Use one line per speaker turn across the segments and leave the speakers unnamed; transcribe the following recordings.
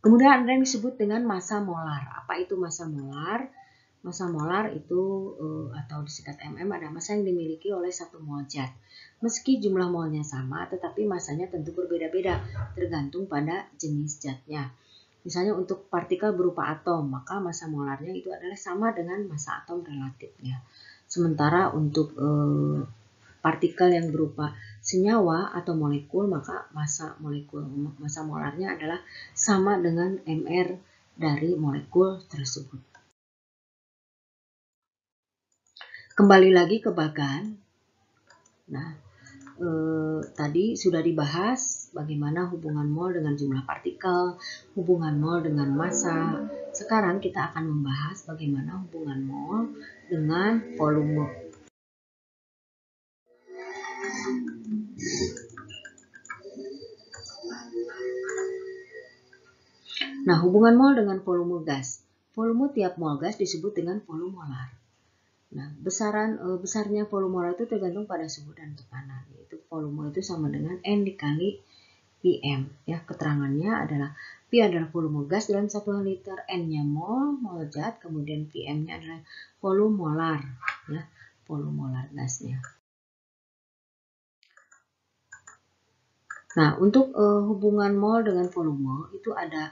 Kemudian ada yang disebut dengan massa molar. Apa itu massa molar? Massa molar itu atau disingkat mm ada massa yang dimiliki oleh satu mol zat. Meski jumlah molnya sama, tetapi massanya tentu berbeda-beda tergantung pada jenis zatnya. Misalnya untuk partikel berupa atom, maka massa molarnya itu adalah sama dengan massa atom relatifnya. Sementara untuk partikel yang berupa senyawa atau molekul, maka massa molarnya adalah sama dengan mR dari molekul tersebut. Kembali lagi ke bagan. Nah, tadi sudah dibahas bagaimana hubungan mol dengan jumlah partikel, hubungan mol dengan massa. Sekarang kita akan membahas bagaimana hubungan mol dengan volume. Nah, hubungan mol dengan volume gas. Volume tiap mol gas disebut dengan volume molar. Nah, besarnya volume molar itu tergantung pada suhu dan tekanan. Yaitu volume itu sama dengan N dikali PM. Ya, keterangannya adalah P adalah volume gas dalam 1 liter, N-nya mol zat, kemudian PM-nya adalah volume molar, ya, volume molar gasnya. Nah, untuk hubungan mol dengan volume itu ada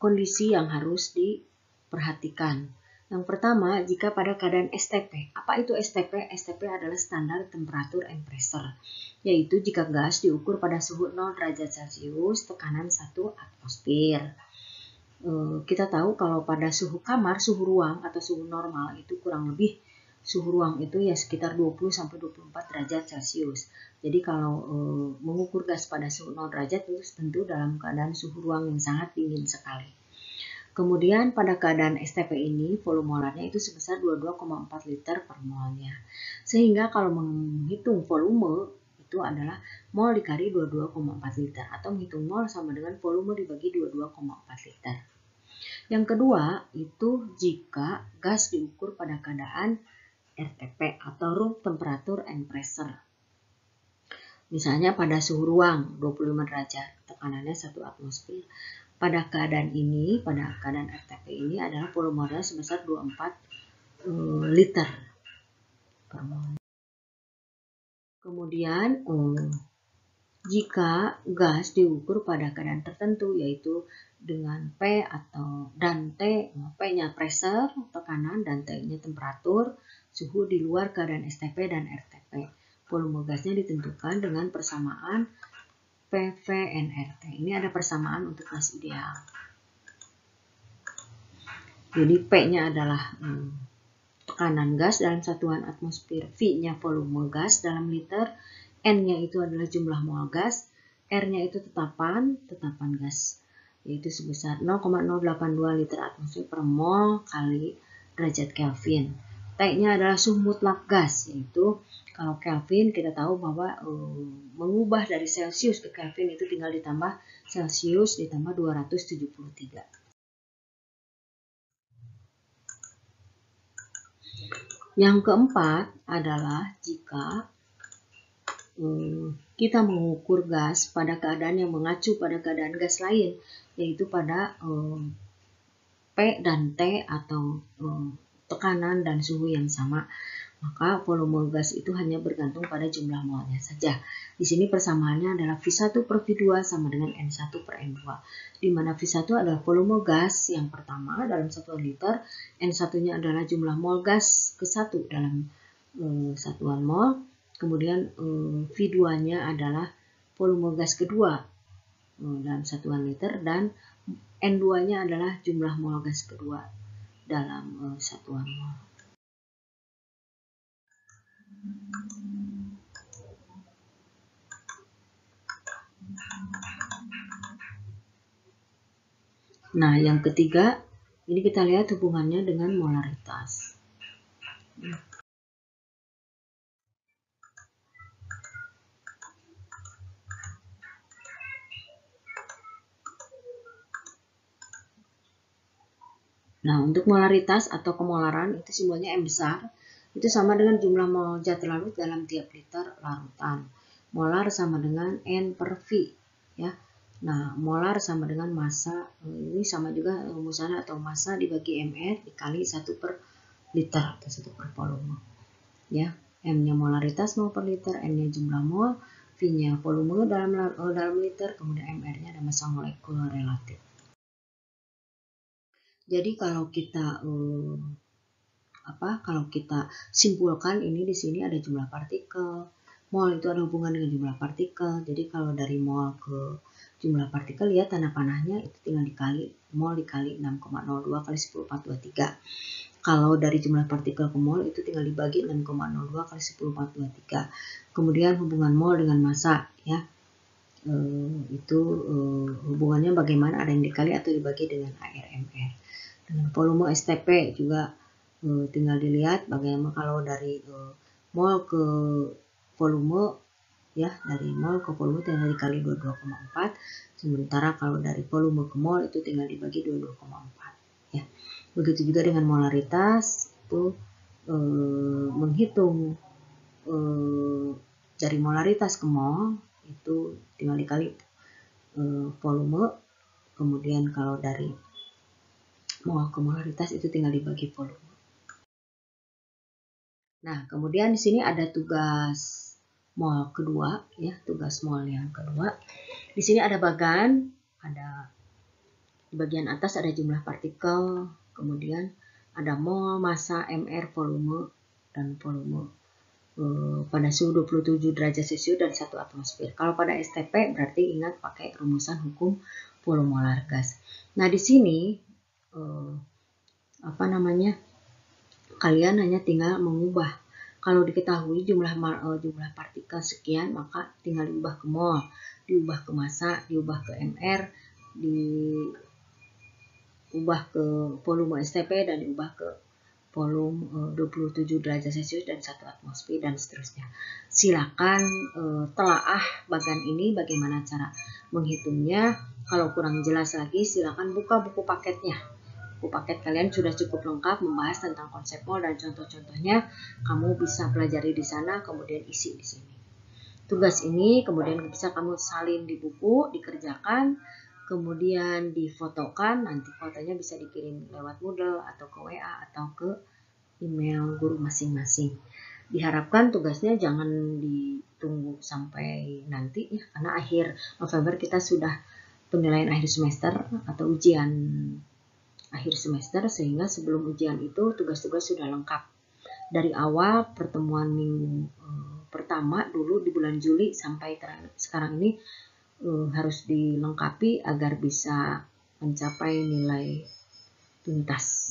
kondisi yang harus diperhatikan. Yang pertama, jika pada keadaan STP. Apa itu STP? STP adalah standar temperature and pressure, yaitu jika gas diukur pada suhu 0 derajat Celcius, tekanan 1 atmosfer. Kita tahu kalau pada suhu kamar, suhu ruang atau suhu normal itu kurang lebih suhu ruang itu ya sekitar 20-24 derajat Celcius. Jadi kalau mengukur gas pada suhu 0 derajat itu tentu dalam keadaan suhu ruang yang sangat dingin sekali. Kemudian pada keadaan STP ini volume molarnya itu sebesar 22,4 liter per molnya. Sehingga kalau menghitung volume itu adalah mol dikali 22,4 liter atau menghitung mol sama dengan volume dibagi 22,4 liter. Yang kedua itu jika gas diukur pada keadaan RTP atau room temperature and pressure. Misalnya pada suhu ruang 25 derajat, tekanannya 1 atmosfer. Pada keadaan ini, pada keadaan RTP ini adalah volumenya sebesar 24 liter per mol. Kemudian jika gas diukur pada keadaan tertentu yaitu dengan P dan T, P-nya pressure, tekanan, dan T-nya temperatur, suhu di luar keadaan STP dan RTP. Volume gasnya ditentukan dengan persamaan PV/nRT. Ini ada persamaan untuk gas ideal. Jadi P-nya adalah tekanan gas dalam satuan atmosfer, V-nya volume gas dalam liter, N-nya itu adalah jumlah mol gas, R-nya itu tetapan gas, yaitu sebesar 0,082 liter atmosfer per mol kali derajat Kelvin. T-nya adalah suhu mutlak gas, yaitu kalau Kelvin kita tahu bahwa mengubah dari Celcius ke Kelvin itu tinggal ditambah Celcius ditambah 273. Yang keempat adalah jika kita mengukur gas pada keadaan yang mengacu pada keadaan gas lain, yaitu pada P dan T atau tekanan dan suhu yang sama, maka volume gas itu hanya bergantung pada jumlah molnya saja. Di sini persamaannya adalah V1 per V2 sama dengan N1 per N2, di mana V1 adalah volume gas yang pertama dalam 1 liter, N1-nya adalah jumlah mol gas ke-1 dalam satuan mol, kemudian V2-nya adalah volume gas kedua dalam satuan liter, dan N2-nya adalah jumlah mol gas kedua dalam satuan mol. Nah, yang ketiga, ini kita lihat hubungannya dengan molaritas. Nah, untuk molaritas atau kemolaran itu simbolnya M besar, itu sama dengan jumlah mol zat larut dalam tiap liter larutan. Molar sama dengan N per V, ya. Nah, molar sama dengan massa, ini sama juga rumusannya, atau massa dibagi mR dikali 1 per liter atau 1 per volume. Ya, M-nya molaritas mol per liter, N-nya jumlah mol, V-nya volume dalam liter, kemudian mR-nya ada massa molekul relatif. Jadi kalau kita kalau kita simpulkan ini di sini ada jumlah partikel. Mol itu ada hubungan dengan jumlah partikel. Jadi kalau dari mol ke jumlah partikel, lihat tanda panahnya itu tinggal dikali mol dikali 6,02 kali 10⁻⁴. Kalau dari jumlah partikel ke mol itu tinggal dibagi 6,02 kali 10⁻⁴. Kemudian hubungan mol dengan massa, ya. Itu hubungannya bagaimana, ada yang dikali atau dibagi dengan ARMR. Dengan volume STP juga tinggal dilihat bagaimana kalau dari mol ke volume, ya, dari mol ke volume tinggal dikali 22,4, sementara kalau dari volume ke mol itu tinggal dibagi 22,4, ya. Begitu juga dengan molaritas, itu menghitung dari molaritas ke mol itu tinggal dikali volume, kemudian kalau dari mol ke molaritas itu tinggal dibagi volume. Nah, kemudian di sini ada tugas mol kedua, ya, tugas mol yang kedua. Di sini ada bagan, ada di bagian atas ada jumlah partikel, kemudian ada mol, massa, mR, volume, dan volume pada suhu 27 derajat Celcius dan 1 atmosfer. Kalau pada STP berarti ingat pakai rumusan hukum volumolar gas. Nah, di sini kalian hanya tinggal mengubah. Kalau diketahui jumlah partikel sekian, maka tinggal diubah ke mol, diubah ke massa, diubah ke mR, diubah ke volume STP, dan diubah ke volume 27 derajat Celcius dan 1 atmosfer, dan seterusnya. Silakan telaah bagan ini bagaimana cara menghitungnya. Kalau kurang jelas lagi, silakan buka buku paketnya. Buku paket kalian sudah cukup lengkap membahas tentang konsep mol dan contoh-contohnya. Kamu bisa pelajari di sana, kemudian isi di sini. Tugas ini kemudian bisa kamu salin di buku, dikerjakan, kemudian difotokan. Nanti fotonya bisa dikirim lewat Moodle atau ke WA atau ke email guru masing-masing. Diharapkan tugasnya jangan ditunggu sampai nanti, ya, karena akhir November kita sudah penilaian akhir semester atau ujian akhir semester, sehingga sebelum ujian itu tugas-tugas sudah lengkap. Dari awal pertemuan minggu pertama dulu di bulan Juli sampai sekarang ini harus dilengkapi agar bisa mencapai nilai tuntas.